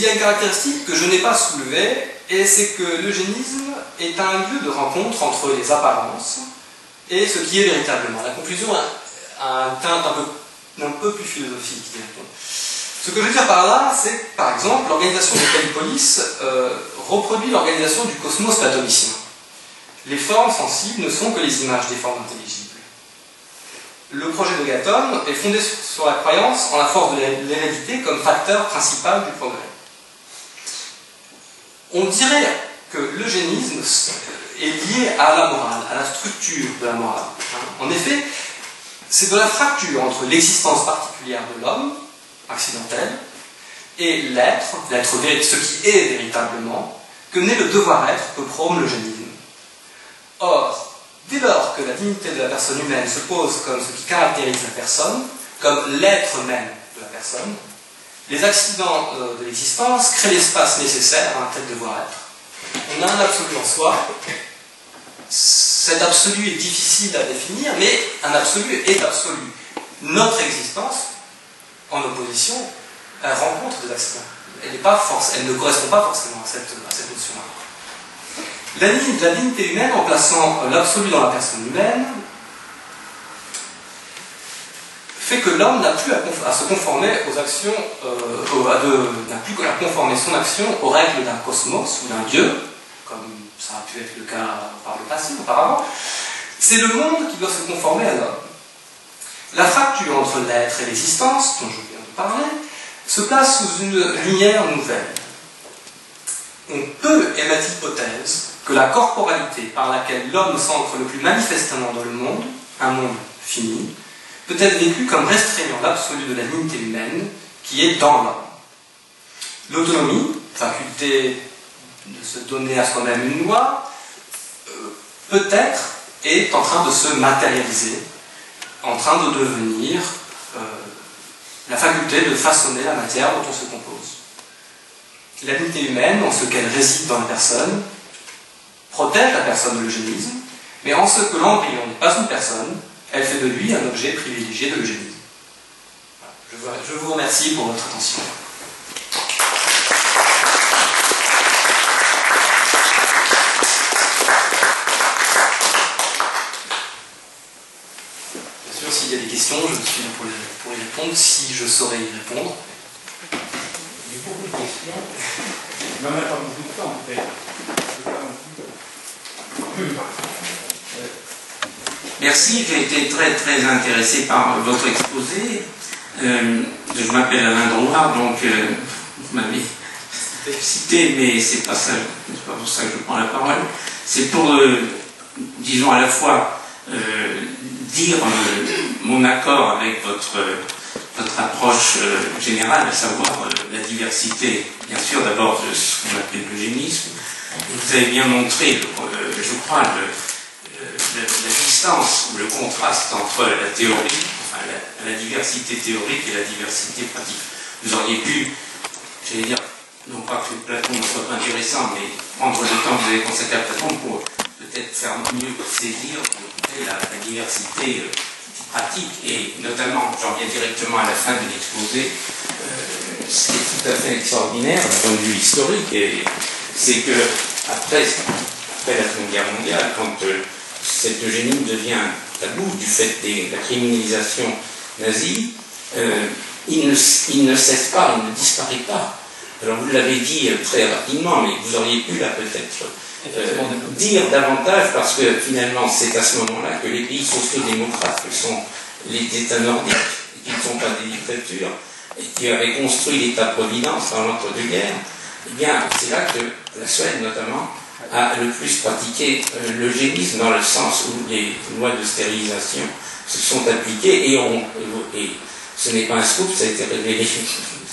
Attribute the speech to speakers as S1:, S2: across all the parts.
S1: Il y a une caractéristique que je n'ai pas soulevée, et c'est que l'eugénisme est un lieu de rencontre entre les apparences et ce qui est véritablement. La conclusion a une teinte un peu plus philosophique, dirait-on. Ce que je veux dire par là, c'est que, par exemple, l'organisation de Callipolis reproduit l'organisation du cosmos platonicien. Les formes sensibles ne sont que les images des formes intelligibles. Le projet de Gaton est fondé sur la croyance en la force de l'hérédité comme facteur principal du progrès. On dirait que l'eugénisme est lié à la morale, à la structure de la morale. En effet, c'est de la fracture entre l'existence particulière de l'homme, accidentel, et l'être, ce qui est véritablement, que naît le devoir-être que prône l'eugénisme. Or, dès lors que la dignité de la personne humaine se pose comme ce qui caractérise la personne, comme l'être même de la personne, les accidents de l'existence créent l'espace nécessaire à un tel devoir-être. On a un absolu en soi. Cet absolu est difficile à définir, mais un absolu est absolu. Notre existence, en opposition, elle rencontre des accidents. Elle ne correspond pas forcément à cette notion-là. La dignité humaine, en plaçant l'absolu dans la personne humaine, fait que l'homme n'a plus à se conformer aux actions, n'a plus à conformer son action aux règles d'un cosmos ou d'un dieu, comme ça a pu être le cas par le passé, auparavant. C'est le monde qui doit se conformer à l'homme. La fracture entre l'être et l'existence, dont je viens de parler, se place sous une lumière nouvelle. On peut émettre l'hypothèse que la corporalité par laquelle l'homme s'ancre le plus manifestement dans le monde, un monde fini, peut être vécue comme restreignant l'absolu de la dignité humaine qui est dans l'homme. L'autonomie, faculté de se donner à soi-même une loi, peut-être est en train de se matérialiser, en train de devenir la faculté de façonner la matière dont on se compose. La dignité humaine, en ce qu'elle réside dans la personne, protège la personne de l'eugénisme, mais en ce que l'embryon n'est pas une personne, elle fait de lui un objet privilégié de l'eugénisme. Voilà. Je vous remercie pour votre attention. Bien sûr, s'il y a des questions, je suis là pour y répondre, si je saurais y répondre.
S2: Il y a beaucoup de questions. Mais on n'a pas beaucoup de temps, peut-être.
S3: Merci, j'ai été très très intéressé par votre exposé. Je m'appelle Alain Drouard, donc vous m'avez cité, mais c'est pas pour ça que je prends la parole. C'est pour, disons, à la fois dire mon accord avec votre approche générale, à savoir la diversité, bien sûr, d'abord de ce qu'on appelle l'eugénisme. Vous avez bien montré, je crois, la distance ou le contraste entre la théorie, enfin la diversité théorique et la diversité pratique. Vous auriez pu, j'allais dire, non pas que Platon ne soit pas intéressant, mais prendre le temps que vous avez consacré à Platon pour peut-être faire mieux saisir la diversité pratique, et notamment, j'en viens directement à la fin de l'exposé, ce qui est tout à fait extraordinaire d'un point de vue historique, c'est que après la Seconde Guerre mondiale, quand cet eugénisme devient tabou du fait de la criminalisation nazie, il ne cesse pas, il ne disparaît pas. Alors vous l'avez dit très rapidement, mais vous auriez pu là peut-être dire davantage, parce que finalement c'est à ce moment-là que les pays sociaux-démocrates, que sont les États nordiques, qui ne sont pas des dictatures, et qui avaient construit l'État-providence dans l'entre-deux-guerres, eh bien c'est là que la Suède notamment a le plus pratiqué l'eugénisme, dans le sens où les lois de stérilisation se sont appliquées, et ce n'est pas un scoop, ça a été révélé,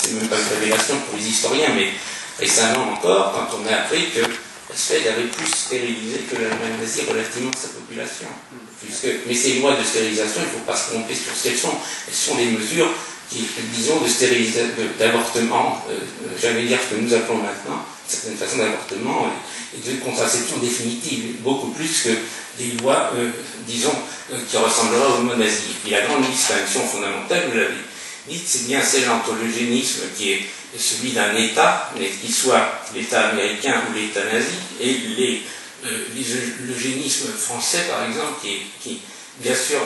S3: c'est même pas une révélation pour les historiens, mais récemment encore, quand on a appris que la Suède avait plus stérilisé que l'Allemagne nazie relativement à sa population. Mais ces lois de stérilisation, il ne faut pas se tromper sur ce qu'elles sont. Elles sont des mesures qui, disons, d'avortement, j'allais dire ce que nous appelons maintenant, certaines façons d'avortement et de contraception définitive, beaucoup plus que des lois, disons, qui ressembleraient au monazie. Et la grande distinction fondamentale, vous l'avez dit, c'est bien celle entre l'eugénisme qui est celui d'un État, qu'il soit l'État américain ou l'État nazi, et l'eugénisme français, par exemple, qui bien sûr,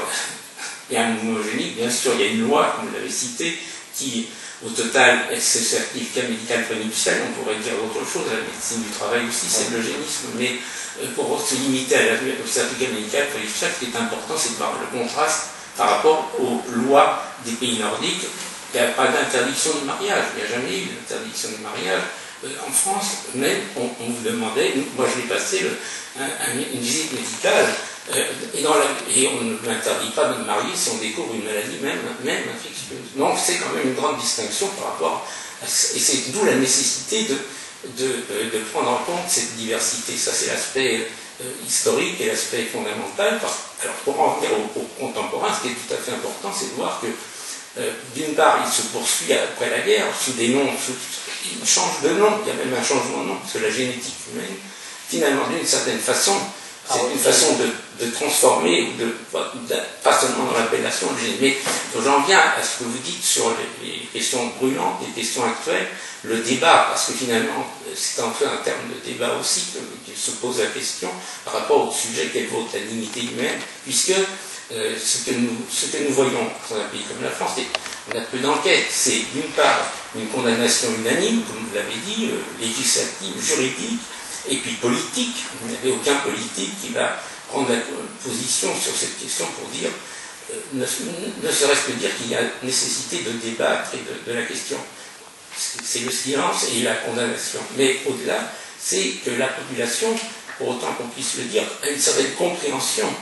S3: est un mouvement eugénique, bien sûr, il y a une loi, comme vous l'avez cité, qui, au total, c'est le certificat médical prénuptial, on pourrait dire autre chose, la médecine du travail aussi, c'est l'eugénisme, mais pour se limiter au certificat médical prénuptial, ce qui est important, c'est de voir le contraste par rapport aux lois des pays nordiques. Il n'y a pas d'interdiction du mariage, il n'y a jamais eu d'interdiction du mariage. En France, même, on vous demandait, moi je l'ai passé, une visite médicale, et on ne m'interdit pas de me marier si on découvre une maladie, même infectieuse. Donc c'est quand même une grande distinction par rapport à, et c'est d'où la nécessité de prendre en compte cette diversité. Ça c'est l'aspect historique et l'aspect fondamental. Alors pour en venir au contemporain, ce qui est tout à fait important, c'est de voir que d'une part, il se poursuit après la guerre, sous des noms, il change de nom, il y a même un changement de nom, parce que la génétique humaine, finalement, d'une certaine façon, c'est une façon de transformer, pas seulement dans l'appellation de génie, mais j'en viens à ce que vous dites sur les questions brûlantes, les questions actuelles, le débat, parce que finalement, c'est un peu un terme de débat aussi, qu'il se pose la question par rapport au sujet qu'elle vaut la dignité humaine, puisque ce que nous voyons dans un pays comme la France, on a peu d'enquêtes. C'est d'une part une condamnation unanime, comme vous l'avez dit, législative, juridique, et puis politique. Vous n'avez aucun politique qui va prendre la position sur cette question pour dire, ne serait-ce que dire qu'il y a nécessité de débattre et de la question. C'est le silence et la condamnation. Mais au-delà, c'est que la population, pour autant qu'on puisse le dire, a une certaine compréhension.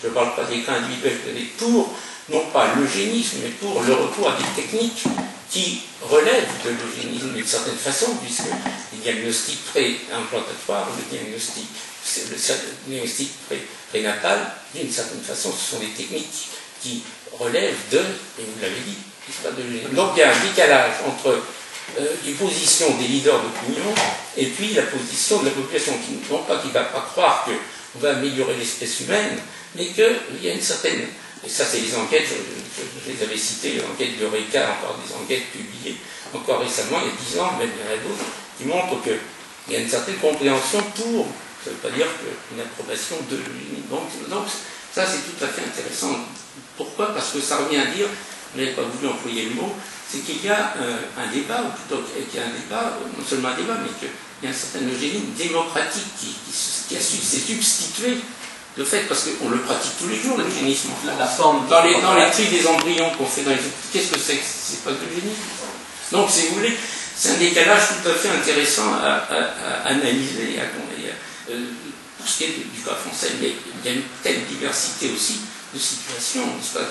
S3: Je ne parle pas des cas individuels, mais pour, non pas l'eugénisme, mais pour le recours à des techniques qui relèvent de l'eugénisme d'une certaine façon, puisque les diagnostics pré-implantatoires, le diagnostic prénatal, d'une certaine façon, ce sont des techniques qui relèvent de, et vous l'avez dit, de l'eugénisme. Donc il y a un décalage entre les positions des leaders d'opinion et puis la position de la population, qui non pas qui ne va pas croire qu'on va améliorer l'espèce humaine, mais qu'il y a une certaine, et ça c'est les enquêtes, je les avais citées, l'enquête de Reka, encore des enquêtes publiées encore récemment, il y a 10 ans, même il y en a d'autres, qui montrent qu'il y a une certaine compréhension pour, ça ne veut pas dire qu'une approbation de l'unité. Donc ça c'est tout à fait intéressant. Pourquoi? Parce que ça revient à dire, vous n'avez pas voulu employer le mot, c'est qu'il y a un débat, ou plutôt qu'il y a un débat, non seulement un débat, mais qu'il y a un certain eugénisme démocratique qui s'est substitué. Le fait, parce qu'on le pratique tous les jours, l'eugénisme.
S1: La forme
S3: dans les tri des embryons qu'on fait dans les... Qu'est-ce que c'est? C'est pas de l'eugénisme. Donc, si vous voulez, c'est un décalage tout à fait intéressant à analyser, pour ce qui est du cas français. Mais il y a une telle diversité aussi de situations, n'est-ce pas,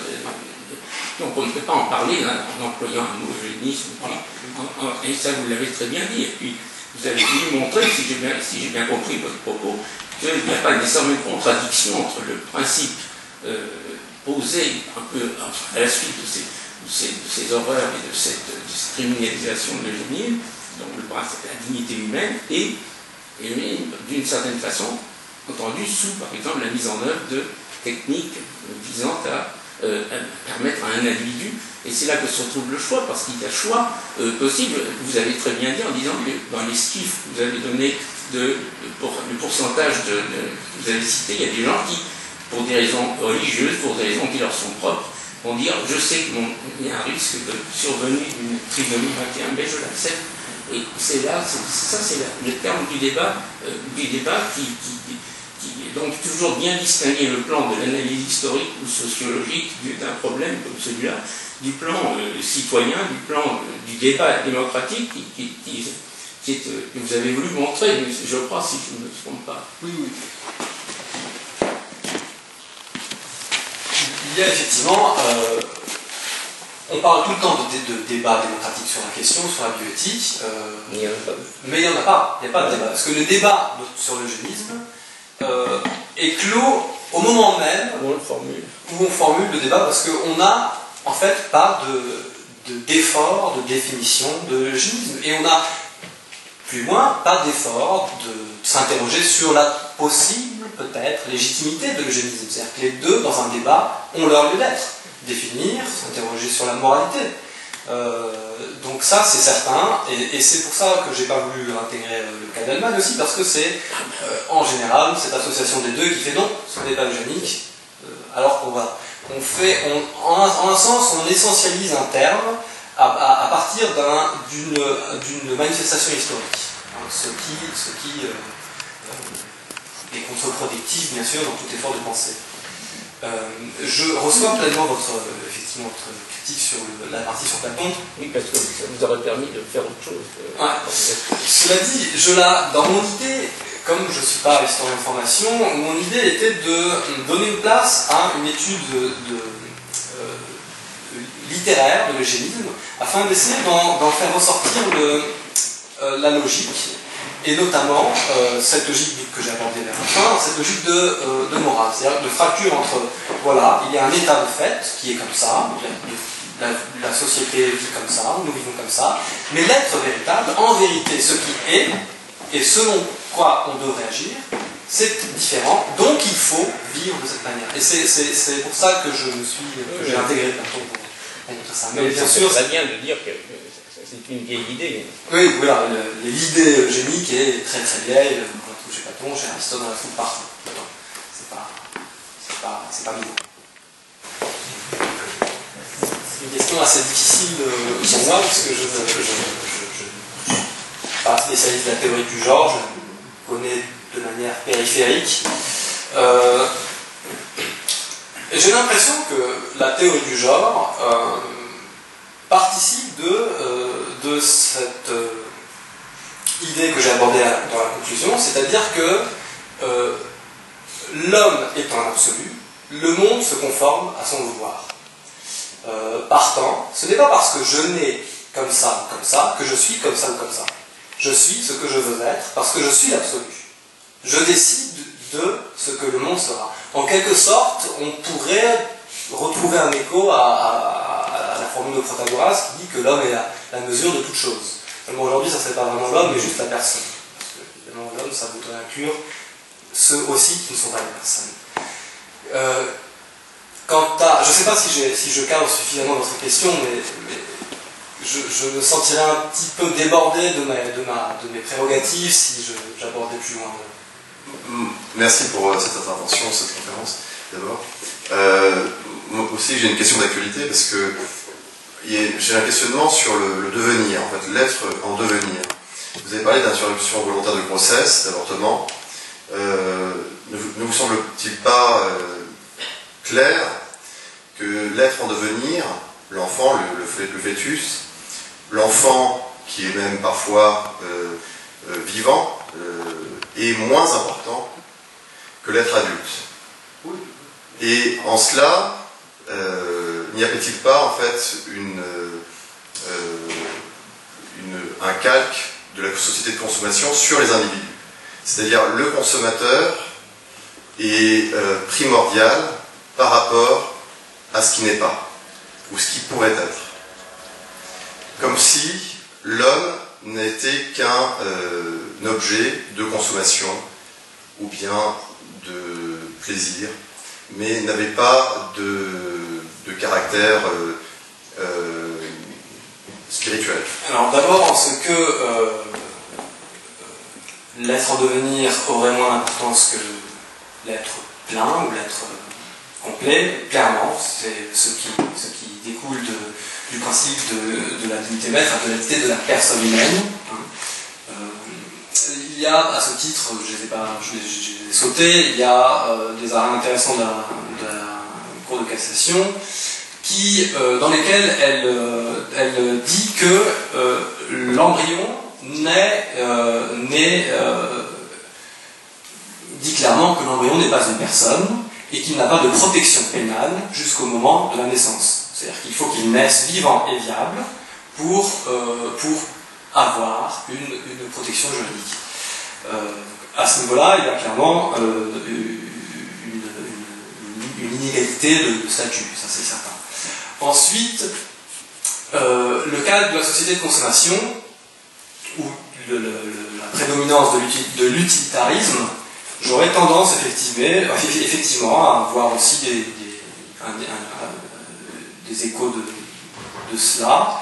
S3: donc on ne peut pas en parler en employant un mot eugénisme. Et ça, vous l'avez très bien dit. Et puis, vous avez voulu montrer, si j'ai bien compris votre propos, qu'il n'y a pas nécessairement une contradiction entre le principe posé un peu à la suite de ces horreurs et de cette criminalisation de l'eugénisme, donc le principe de la dignité humaine, et d'une certaine façon, entendu sous, par exemple, la mise en œuvre de techniques visant à permettre à un individu, et c'est là que se retrouve le choix, parce qu'il y a choix possible. Vous avez très bien dit en disant que dans les chiffres que vous avez donné le pourcentage vous avez cité, il y a des gens qui, pour des raisons religieuses, pour des raisons qui leur sont propres, vont dire je sais qu'il y a un risque de survenue d'une trisomie 21, mais je l'accepte. Et c'est là, ça c'est le terme du débat qui donc toujours bien distinguer le plan de l'analyse historique ou sociologique d'un problème comme celui-là, du plan citoyen, du plan du débat démocratique que vous avez voulu montrer, je crois, si je ne me trompe pas.
S1: Oui. Il y a effectivement, on parle tout le temps de débat démocratique sur la question, sur la bioéthique, mais il n'y en a pas, il n'y a pas de débat. Parce que le débat sur l'eugénisme est clos au moment même où on formule le débat, parce qu'on n'a en fait pas d'effort de définition de l'eugénisme. Et on n'a plus loin pas d'effort de s'interroger sur la possible, peut-être, légitimité de l'eugénisme. C'est-à-dire que les deux, dans un débat, ont leur lieu d'être. Définir, s'interroger sur la moralité. Donc ça, c'est certain, et c'est pour ça que j'ai pas voulu intégrer le cas d'Allemagne aussi, parce que c'est, en général, cette association des deux qui fait non, ce n'est pas eugénique, alors qu'on va, en un sens, on essentialise un terme à partir d'une manifestation historique, hein, ce qui est contre-productif, bien sûr, dans tout effort de pensée. Je reçois pleinement votre critique sur la partie sur Platon.
S4: Oui, parce que ça vous aurait permis de faire autre chose.
S1: Ouais. Cela dit, dans mon idée, comme je ne suis pas historien de formation, mon idée était de donner une place à une étude littéraire de l'eugénisme, afin d'essayer d'en faire ressortir la logique, et notamment cette logique que j'ai abordée vers la fin, cette logique de morale, c'est-à-dire de fracture entre, voilà, il y a un état de fait qui est comme ça, la société vit comme ça, nous vivons comme ça, mais l'être véritable, en vérité, ce qui est, et selon quoi on devrait agir, c'est différent, donc il faut vivre de cette manière. Et c'est pour ça que j'ai intégré Platon pour montrer ça.
S4: Mais bien sûr, c'est bien de dire que c'est une vieille idée.
S1: Oui, voilà, l'idée eugénique est très très vieille. On la trouve chez Platon, chez Aristote, on la trouve partout. C'est pas nouveau. C'est une question assez difficile pour moi, puisque je ne suis pas spécialiste de la théorie du genre, je connais de manière périphérique. J'ai l'impression que la théorie du genre participe de cette idée que j'ai abordée dans la conclusion, c'est-à-dire que l'homme étant absolu, le monde se conforme à son vouloir. Partant, ce n'est pas parce que je nais comme ça ou comme ça que je suis comme ça ou comme ça. Je suis ce que je veux être parce que je suis l'absolu. Je décide de ce que le monde sera. En quelque sorte, on pourrait retrouver un écho à la formule de Protagoras qui dit que l'homme est la mesure de toute chose. Seulement aujourd'hui, ça ne serait pas vraiment l'homme, mais juste la personne. Parce que évidemment, l'homme, ça voudrait inclure ceux aussi qui ne sont pas les personnes. Je ne sais pas si je cadre suffisamment votre question, mais je me sentirais un petit peu débordé de mes prérogatives si j'abordais plus loin.
S5: Merci pour cette intervention, cette conférence, d'abord. Moi aussi, j'ai une question d'actualité, parce que j'ai un questionnement sur le devenir, en fait, l'être en devenir. Vous avez parlé d'interruption volontaire de grossesse, d'avortement. Ne vous semble-t-il pas clair que l'être en devenir, l'enfant, le fœtus, l'enfant qui est même parfois vivant, est moins important que l'être adulte. Et en cela, n'y a-t-il pas en fait un calque de la société de consommation sur les individus? C'est-à-dire le consommateur est primordial par rapport à ce qui n'est pas, ou ce qui pourrait être. Comme si l'homme n'était qu'un objet de consommation ou bien de plaisir, mais n'avait pas de caractère spirituel.
S1: Alors d'abord, en ce que l'être en devenir aurait moins d'importance que l'être plein ou l'être complet, clairement, c'est ce qui découle du principe de la dignité maître, de la dignité de la personne humaine. Il y a, à ce titre, je les ai sautés, il y a des arrêts intéressants de la Cour de cassation dans lesquels elle dit que l'embryon dit clairement que l'embryon n'est pas une personne et qu'il n'a pas de protection pénale jusqu'au moment de la naissance. C'est-à-dire qu'il faut qu'il naisse vivant et viable pour avoir une protection juridique. À ce niveau-là, il y a clairement une inégalité de statut, ça c'est certain. Ensuite, le cas de la société de consommation, où la prédominance de l'utilitarisme, j'aurais tendance effectivement à voir aussi des échos de de cela.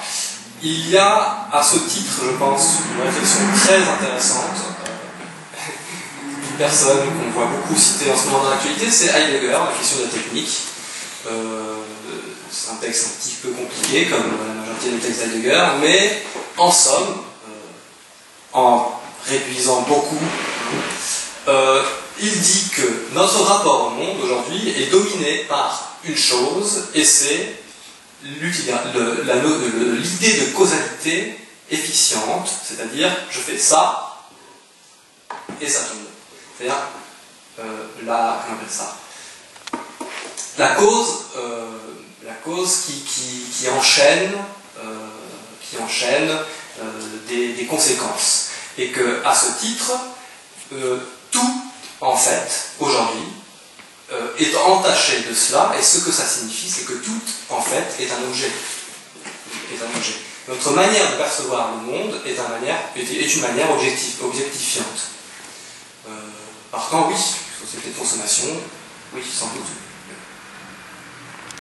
S1: Il y a à ce titre, je pense, une réflexion très intéressante. Une personne qu'on voit beaucoup citer en ce moment dans l'actualité, c'est Heidegger, la question de la technique. C'est un texte un petit peu compliqué, comme la majorité des textes d'Heidegger, mais en somme, en réduisant beaucoup, il dit que notre rapport au monde aujourd'hui est dominé par une chose, et c'est l'idée de causalité efficiente, c'est-à-dire je fais ça et ça tombe. C'est-à-dire comment on appelle ça, la cause qui enchaîne des conséquences, et que à ce titre tout en fait aujourd'hui est entaché de cela, et ce que ça signifie, c'est que tout, en fait, est un objet. Notre manière de percevoir le monde est une manière objectifiante. Partant, oui, société de consommation, oui, sans doute.